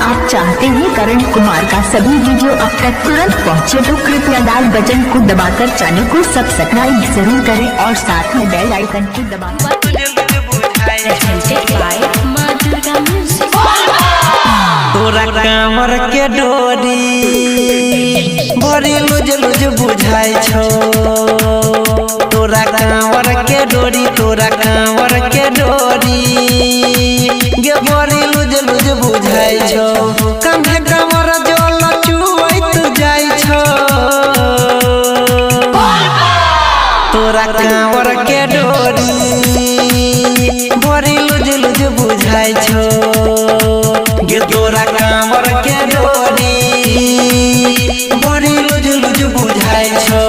आप चाहते हैं करण कुमार का सभी वीडियो अब तक तुरंत पहुंचे तो कृपया लाल बटन को दबाकर चैनल को सब्सक्राइब जरूर करें और साथ में बेल आइकन को दबाना। तोरा कांवर के डोरी बड़ी लुज लुज बुझाई छो। तोरा कांवर के डोरी तोरा कांवर के डोरी गे बड़ी लुज लुज बुझाई छो। कंधे कमर जो लचुआइत जाई छो। तोरा कांवर के डोरी बड़ी लुज लुज बुझाई छो। गे तोरा कांवर के डोरी बड़ी लुज लुज बुझाई छो।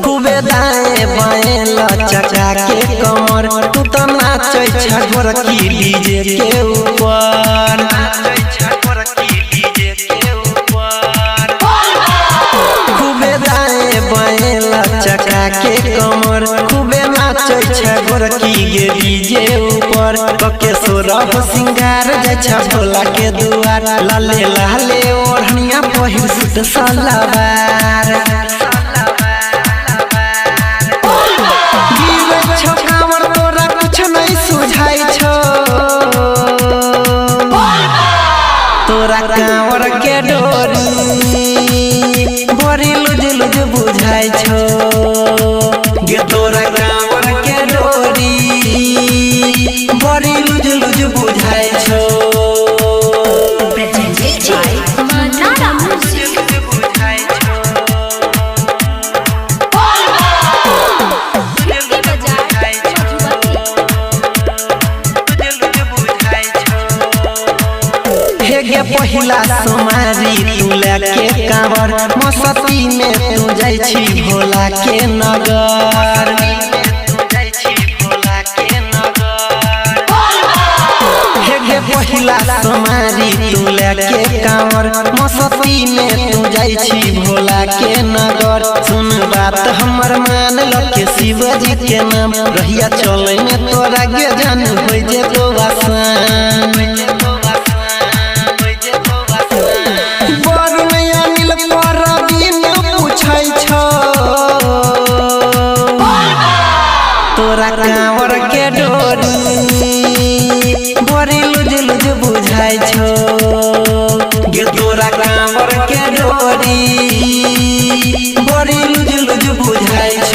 खूबे दाएं बाएं लचका के कमर तू तो नाचै छगोर की डीजे के ऊपर। खूबे दाएं बाएं लचका के कमर खूबे नाचै छगोर की गे डीजे ऊपर। कके सोरह सिंगार जाय छ भोला के दुआर। लाले लाले ओढ़निया पहिर सुत सलवार। तोरा कुछ नहीं सुझाई छो। तोरा कांवर के डोरी बड़ी लुज लुज बुझाई छो। गे तोरा कांवर के डोरी बड़ी लुज लुज बुझाई छो। गे पहिला सोमारी तू लेके कांवर मस्ती में तू जाई छी भोला के नगर। गे पहिला सोमारी तू लेके कांवर मस्ती में तू जाई छी भोला के नगर। सुन बात हमर मान लके शिवजी के नाम रहिया चले में तोरा गे जान होई जे तो आसान। तोरा कांवर के डोरी बड़ी लुज लुज बुझाई छो। गे तोरा कांवर के डोरी बड़ी लुज लुज बुझाई छो।